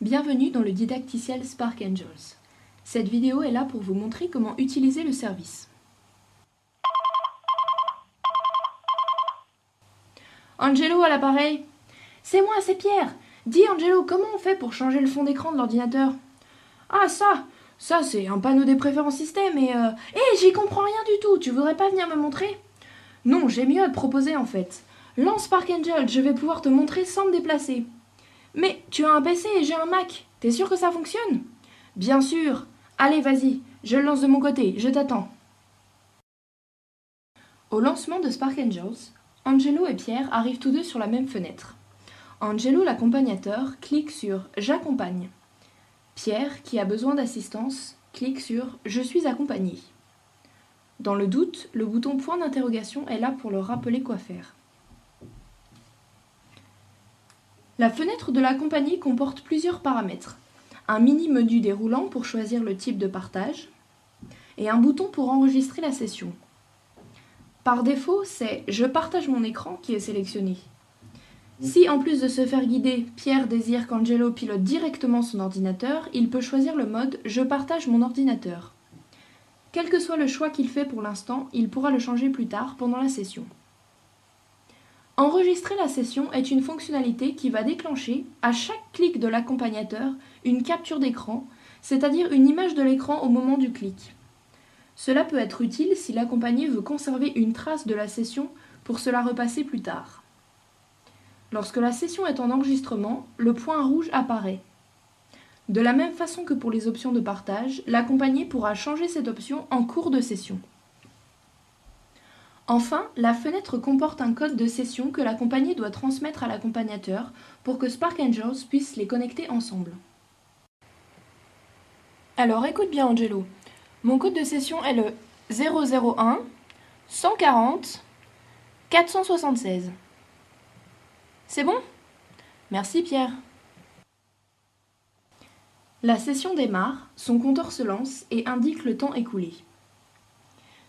Bienvenue dans le didacticiel Spark Angels. Cette vidéo est là pour vous montrer comment utiliser le service. Angelo à l'appareil. C'est moi, c'est Pierre. Dis Angelo, comment on fait pour changer le fond d'écran de l'ordinateur? Ah ça c'est un panneau des préférences système et j'y comprends rien du tout, tu voudrais pas venir me montrer? Non, j'ai mieux à te proposer en fait. Lance Spark Angel, je vais pouvoir te montrer sans me déplacer. Mais tu as un PC et j'ai un Mac, t'es sûr que ça fonctionne? Bien sûr. Allez, vas-y, je le lance de mon côté, je t'attends. Au lancement de Spark Angels, Angelo et Pierre arrivent tous deux sur la même fenêtre. Angelo, l'accompagnateur, clique sur « J'accompagne ». Pierre, qui a besoin d'assistance, clique sur « Je suis accompagné ». Dans le doute, le bouton point d'interrogation est là pour leur rappeler quoi faire. La fenêtre de l'accompagné comporte plusieurs paramètres. Un mini-menu déroulant pour choisir le type de partage et un bouton pour enregistrer la session. Par défaut, c'est « Je partage mon écran » qui est sélectionné. Si, en plus de se faire guider, Pierre désire qu'Angelo pilote directement son ordinateur, il peut choisir le mode « Je partage mon ordinateur ». Quel que soit le choix qu'il fait pour l'instant, il pourra le changer plus tard pendant la session. Enregistrer la session est une fonctionnalité qui va déclencher, à chaque clic de l'accompagnateur, une capture d'écran, c'est-à-dire une image de l'écran au moment du clic. Cela peut être utile si l'accompagné veut conserver une trace de la session pour se la repasser plus tard. Lorsque la session est en enregistrement, le point rouge apparaît. De la même façon que pour les options de partage, l'accompagné pourra changer cette option en cours de session. Enfin, la fenêtre comporte un code de session que l'accompagné doit transmettre à l'accompagnateur pour que Spark Angels puisse les connecter ensemble. Alors écoute bien Angelo, mon code de session est le 001 140 476. C'est bon? Merci Pierre. La session démarre, son compteur se lance et indique le temps écoulé.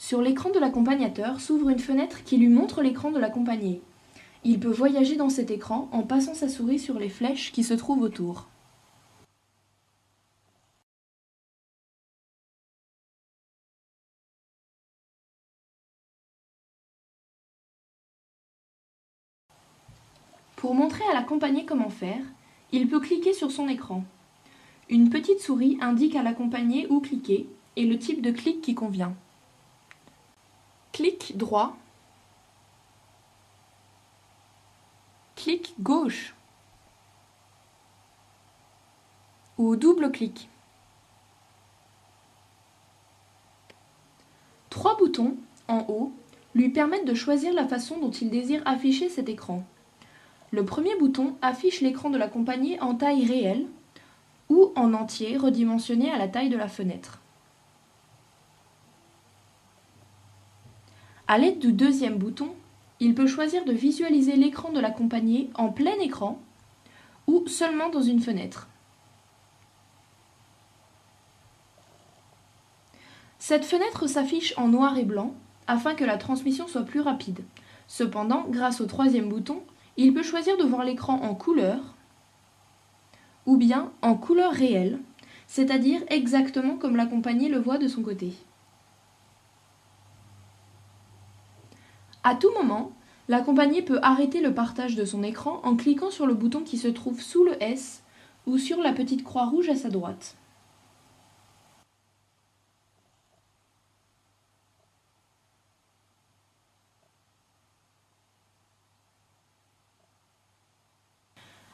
Sur l'écran de l'accompagnateur s'ouvre une fenêtre qui lui montre l'écran de l'accompagné. Il peut voyager dans cet écran en passant sa souris sur les flèches qui se trouvent autour. Pour montrer à l'accompagné comment faire, il peut cliquer sur son écran. Une petite souris indique à l'accompagné où cliquer et le type de clic qui convient. Clic droit, clic gauche ou double clic. 3 boutons en haut lui permettent de choisir la façon dont il désire afficher cet écran. Le premier bouton affiche l'écran de l'accompagné en taille réelle ou en entier redimensionné à la taille de la fenêtre. À l'aide du deuxième bouton, il peut choisir de visualiser l'écran de l'accompagné en plein écran ou seulement dans une fenêtre. Cette fenêtre s'affiche en noir et blanc afin que la transmission soit plus rapide. Cependant, grâce au troisième bouton, il peut choisir de voir l'écran en couleur ou bien en couleur réelle, c'est-à-dire exactement comme l'accompagné le voit de son côté. À tout moment, l'accompagné peut arrêter le partage de son écran en cliquant sur le bouton qui se trouve sous le S ou sur la petite croix rouge à sa droite.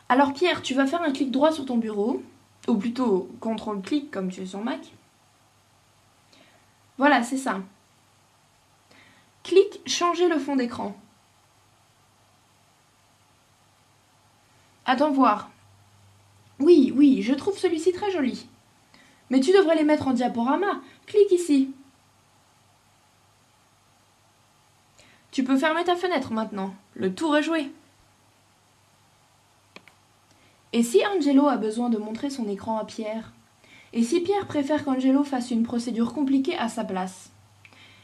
Alors Pierre, tu vas faire un clic droit sur ton bureau, ou plutôt CTRL-clic comme tu es sur Mac. Voilà, c'est ça. Clique « Changer le fond d'écran ». Attends voir. Oui, je trouve celui-ci très joli. Mais tu devrais les mettre en diaporama. Clique ici. Tu peux fermer ta fenêtre maintenant. Le tour est joué. Et si Angelo a besoin de montrer son écran à Pierre? Et si Pierre préfère qu'Angelo fasse une procédure compliquée à sa place?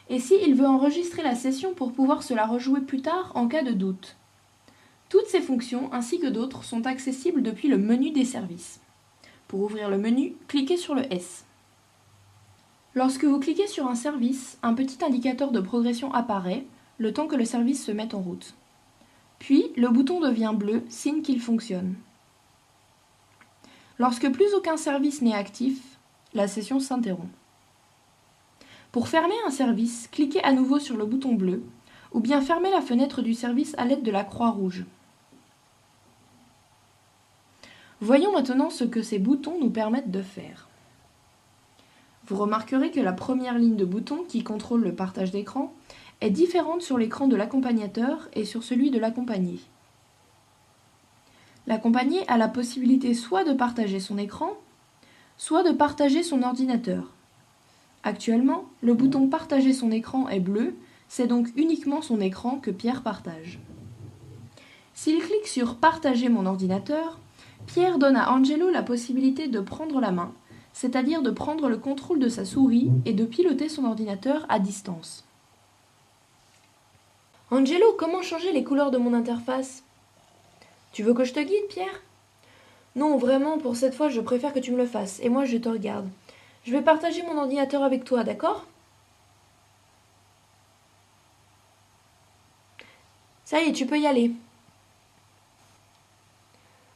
Et si il veut enregistrer la session pour pouvoir se la rejouer plus tard en cas de doute? Toutes ces fonctions, ainsi que d'autres, sont accessibles depuis le menu des services. Pour ouvrir le menu, cliquez sur le S. Lorsque vous cliquez sur un service, un petit indicateur de progression apparaît, le temps que le service se mette en route. Puis, le bouton devient bleu, signe qu'il fonctionne. Lorsque plus aucun service n'est actif, la session s'interrompt. Pour fermer un service, cliquez à nouveau sur le bouton bleu, ou bien fermez la fenêtre du service à l'aide de la croix rouge. Voyons maintenant ce que ces boutons nous permettent de faire. Vous remarquerez que la première ligne de boutons qui contrôle le partage d'écran est différente sur l'écran de l'accompagnateur et sur celui de l'accompagné. L'accompagné a la possibilité soit de partager son écran, soit de partager son ordinateur. Actuellement, le bouton « Partager son écran » est bleu, c'est donc uniquement son écran que Pierre partage. S'il clique sur « Partager mon ordinateur », Pierre donne à Angelo la possibilité de prendre la main, c'est-à-dire de prendre le contrôle de sa souris et de piloter son ordinateur à distance. Angelo, comment changer les couleurs de mon interface ? Tu veux que je te guide, Pierre ? Non, vraiment, pour cette fois, je préfère que tu me le fasses, et moi je te regarde. Je vais partager mon ordinateur avec toi, d'accord ? Ça y est, tu peux y aller.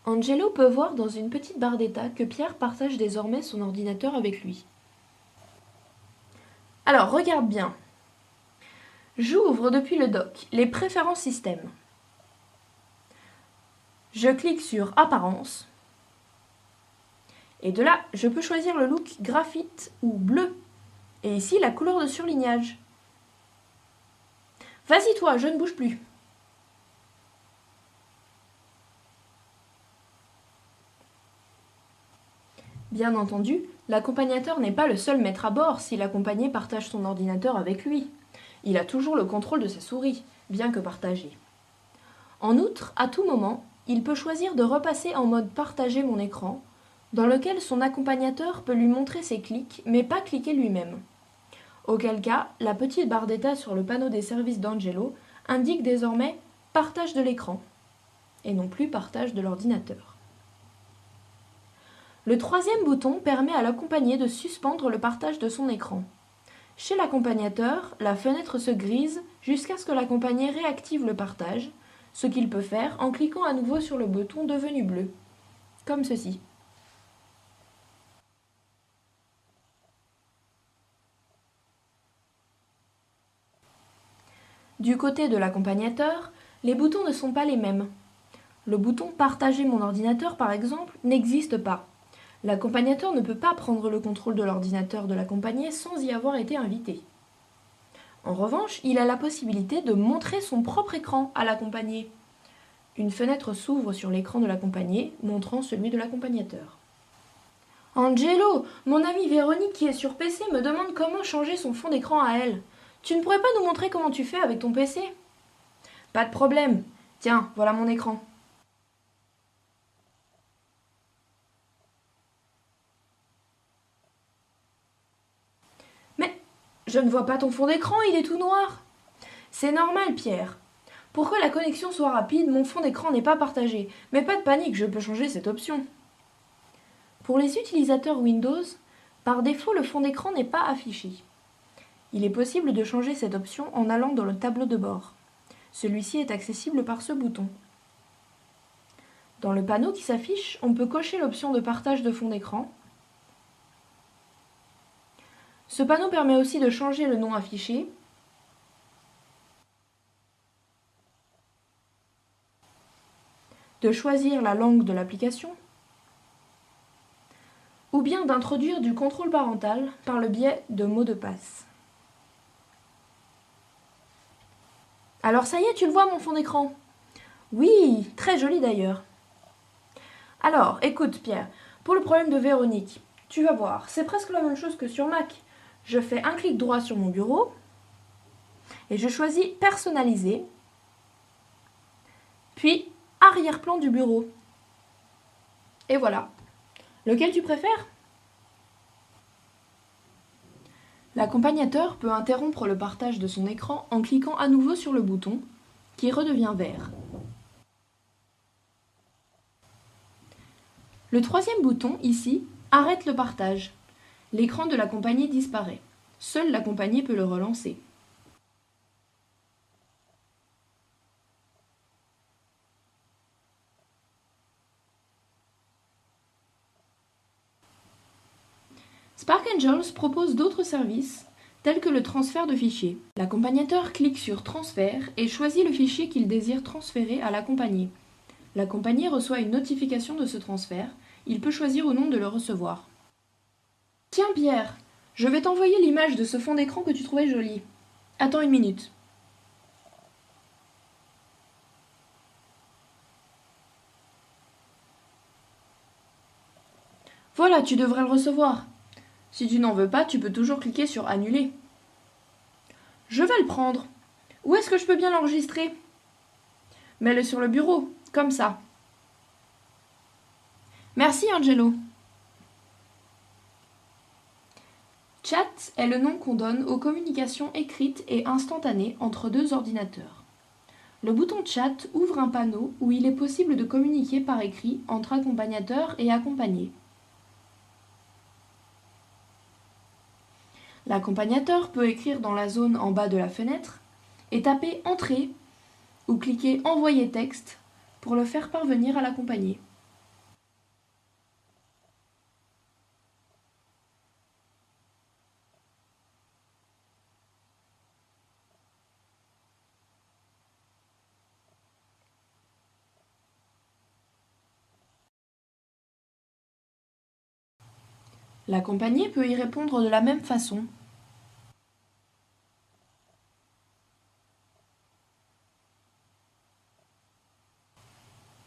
Angelo peut voir dans une petite barre d'état que Pierre partage désormais son ordinateur avec lui. Alors, regarde bien. J'ouvre depuis le dock les préférences système. Je clique sur Apparence. Et de là, je peux choisir le look graphite ou bleu. Et ici, la couleur de surlignage. Vas-y toi, je ne bouge plus. Bien entendu, l'accompagnateur n'est pas le seul maître à bord si l'accompagné partage son ordinateur avec lui. Il a toujours le contrôle de sa souris, bien que partagé. En outre, à tout moment, il peut choisir de repasser en mode « Partager mon écran », dans lequel son accompagnateur peut lui montrer ses clics, mais pas cliquer lui-même. Auquel cas, la petite barre d'état sur le panneau des services d'Angelo indique désormais « Partage de l'écran » et non plus « Partage de l'ordinateur ». Le troisième bouton permet à l'accompagné de suspendre le partage de son écran. Chez l'accompagnateur, la fenêtre se grise jusqu'à ce que l'accompagné réactive le partage, ce qu'il peut faire en cliquant à nouveau sur le bouton devenu bleu, comme ceci. Du côté de l'accompagnateur, les boutons ne sont pas les mêmes. Le bouton « Partager mon ordinateur » par exemple n'existe pas. L'accompagnateur ne peut pas prendre le contrôle de l'ordinateur de l'accompagné sans y avoir été invité. En revanche, il a la possibilité de montrer son propre écran à l'accompagné. Une fenêtre s'ouvre sur l'écran de l'accompagné, montrant celui de l'accompagnateur. « Angelo, mon amie Véronique qui est sur PC me demande comment changer son fond d'écran à elle. Tu ne pourrais pas nous montrer comment tu fais avec ton PC ? » ?»« Pas de problème. Tiens, voilà mon écran. » Je ne vois pas ton fond d'écran, il est tout noir. C'est normal, Pierre. Pour que la connexion soit rapide, mon fond d'écran n'est pas partagé. Mais pas de panique, je peux changer cette option. Pour les utilisateurs Windows, par défaut, le fond d'écran n'est pas affiché. Il est possible de changer cette option en allant dans le tableau de bord. Celui-ci est accessible par ce bouton. Dans le panneau qui s'affiche, on peut cocher l'option de partage de fond d'écran. Ce panneau permet aussi de changer le nom affiché, de choisir la langue de l'application, ou bien d'introduire du contrôle parental par le biais de mots de passe. Alors ça y est, tu le vois mon fond d'écran ? Oui, très joli d'ailleurs. Alors, écoute Pierre, pour le problème de Véronique, tu vas voir, c'est presque la même chose que sur Mac. Je fais un clic droit sur mon bureau et je choisis personnaliser, puis arrière-plan du bureau. Et voilà. Lequel tu préfères ? L'accompagnateur peut interrompre le partage de son écran en cliquant à nouveau sur le bouton, qui redevient vert. Le troisième bouton, ici, arrête le partage. L'écran de la compagnie disparaît. Seule la compagnie peut le relancer. Spark Angels propose d'autres services, tels que le transfert de fichiers. L'accompagnateur clique sur Transfert et choisit le fichier qu'il désire transférer à la compagnie. La compagnie reçoit une notification de ce transfert. Il peut choisir ou non de le recevoir. Tiens Pierre, je vais t'envoyer l'image de ce fond d'écran que tu trouvais joli. Attends une minute. Voilà, tu devrais le recevoir. Si tu n'en veux pas, tu peux toujours cliquer sur Annuler. Je vais le prendre. Où est-ce que je peux bien l'enregistrer? Mets-le sur le bureau, comme ça. Merci Angelo. Chat est le nom qu'on donne aux communications écrites et instantanées entre deux ordinateurs. Le bouton Chat ouvre un panneau où il est possible de communiquer par écrit entre accompagnateurs et accompagnés. L'accompagnateur peut écrire dans la zone en bas de la fenêtre et taper Entrée ou cliquer Envoyer texte pour le faire parvenir à l'accompagné. L'accompagné peut y répondre de la même façon.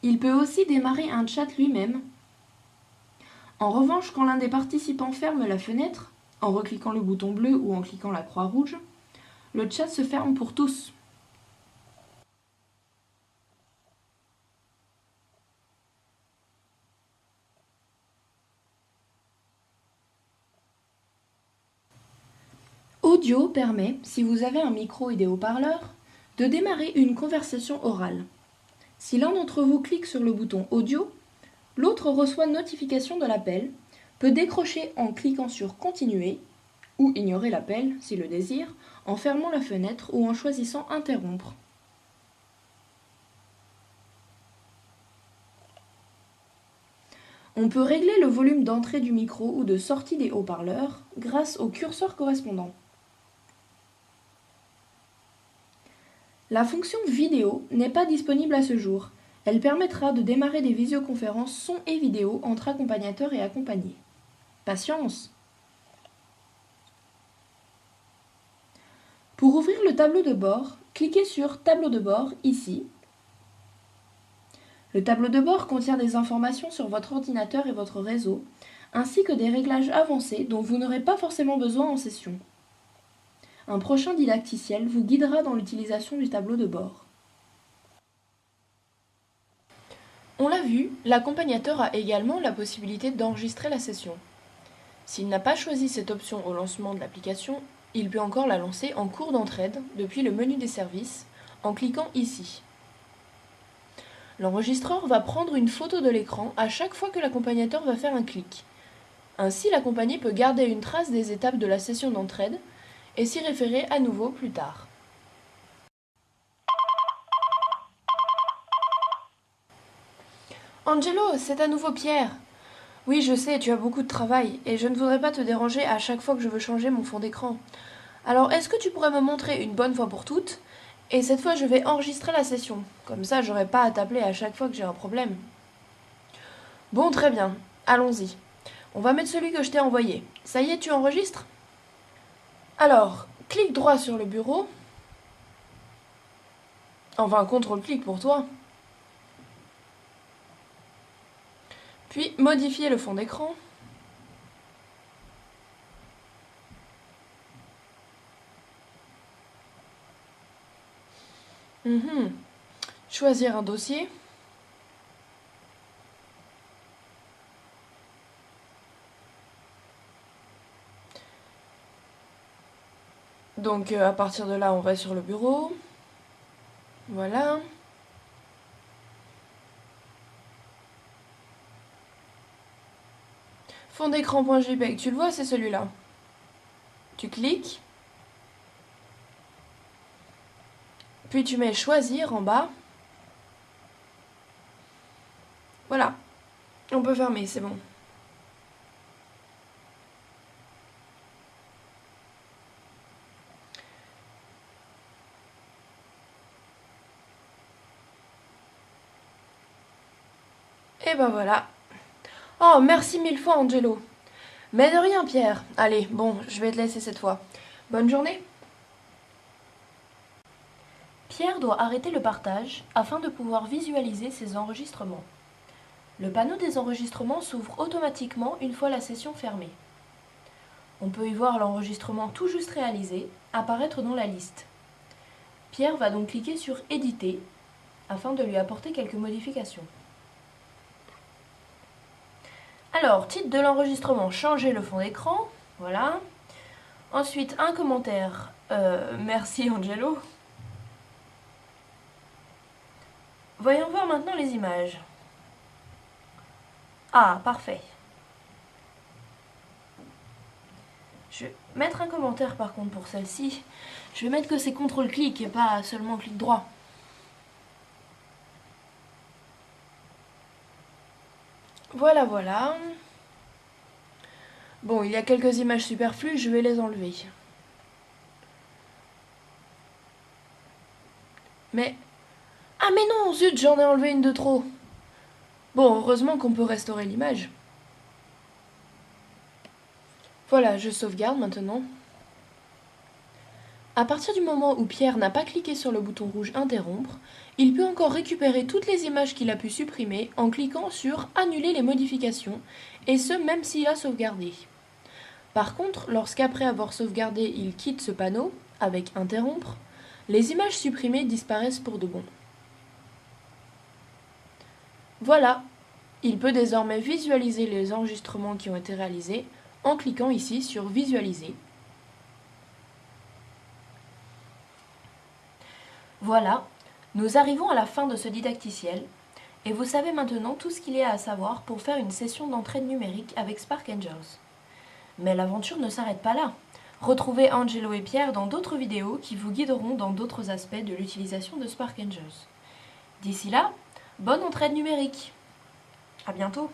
Il peut aussi démarrer un chat lui-même. En revanche, quand l'un des participants ferme la fenêtre, en recliquant le bouton bleu ou en cliquant la croix rouge, le chat se ferme pour tous. Audio permet, si vous avez un micro et des haut-parleurs, de démarrer une conversation orale. Si l'un d'entre vous clique sur le bouton Audio, l'autre reçoit notification de l'appel, peut décrocher en cliquant sur Continuer, ou ignorer l'appel, s'il le désire, en fermant la fenêtre ou en choisissant Interrompre. On peut régler le volume d'entrée du micro ou de sortie des haut-parleurs grâce au curseur correspondant. La fonction vidéo n'est pas disponible à ce jour. Elle permettra de démarrer des visioconférences son et vidéo entre accompagnateurs et accompagnés. Patience! Pour ouvrir le tableau de bord, cliquez sur Tableau de bord ici. Le tableau de bord contient des informations sur votre ordinateur et votre réseau, ainsi que des réglages avancés dont vous n'aurez pas forcément besoin en session. Un prochain didacticiel vous guidera dans l'utilisation du tableau de bord. On l'a vu, l'accompagnateur a également la possibilité d'enregistrer la session. S'il n'a pas choisi cette option au lancement de l'application, il peut encore la lancer en cours d'entraide depuis le menu des services en cliquant ici. L'enregistreur va prendre une photo de l'écran à chaque fois que l'accompagnateur va faire un clic. Ainsi, l'accompagné peut garder une trace des étapes de la session d'entraide et s'y référer à nouveau plus tard. Angelo, c'est à nouveau Pierre. Oui, je sais, tu as beaucoup de travail et je ne voudrais pas te déranger à chaque fois que je veux changer mon fond d'écran. Alors, est-ce que tu pourrais me montrer une bonne fois pour toutes? Et cette fois, je vais enregistrer la session. Comme ça, j'aurai pas à t'appeler à chaque fois que j'ai un problème. Bon, très bien. Allons-y. On va mettre celui que je t'ai envoyé. Ça y est, tu enregistres? Alors, clique droit sur le bureau. Enfin, contrôle-clic pour toi. Puis, modifier le fond d'écran. Choisir un dossier. Donc, à partir de là, on va sur le bureau. Voilà. Fond d'écran.jpg, tu le vois, c'est celui-là. Tu cliques. Puis tu mets choisir en bas. Voilà. On peut fermer, c'est bon. Et ben voilà. Oh, merci mille fois, Angelo. Mais de rien, Pierre. Allez, bon, je vais te laisser cette fois. Bonne journée. Pierre doit arrêter le partage afin de pouvoir visualiser ses enregistrements. Le panneau des enregistrements s'ouvre automatiquement une fois la session fermée. On peut y voir l'enregistrement tout juste réalisé apparaître dans la liste. Pierre va donc cliquer sur « Éditer » afin de lui apporter quelques modifications. Alors, titre de l'enregistrement, changer le fond d'écran, voilà. Ensuite, un commentaire, merci Angelo. Voyons voir maintenant les images. Ah, parfait. Je vais mettre un commentaire par contre pour celle-ci. Je vais mettre que c'est CTRL-clic et pas seulement clic droit. Voilà, voilà. Bon, il y a quelques images superflues, je vais les enlever. Mais... Ah mais non, zut, j'en ai enlevé une de trop. Bon, heureusement qu'on peut restaurer l'image. Voilà, je sauvegarde maintenant. À partir du moment où Pierre n'a pas cliqué sur le bouton rouge Interrompre, il peut encore récupérer toutes les images qu'il a pu supprimer en cliquant sur Annuler les modifications, et ce même s'il a sauvegardé. Par contre, lorsqu'après avoir sauvegardé, il quitte ce panneau, avec Interrompre, les images supprimées disparaissent pour de bon. Voilà, il peut désormais visualiser les enregistrements qui ont été réalisés en cliquant ici sur Visualiser. Voilà, nous arrivons à la fin de ce didacticiel et vous savez maintenant tout ce qu'il y a à savoir pour faire une session d'entraide numérique avec Spark Angels. Mais l'aventure ne s'arrête pas là. Retrouvez Angelo et Pierre dans d'autres vidéos qui vous guideront dans d'autres aspects de l'utilisation de Spark Angels. D'ici là, bonne entraide numérique. À bientôt.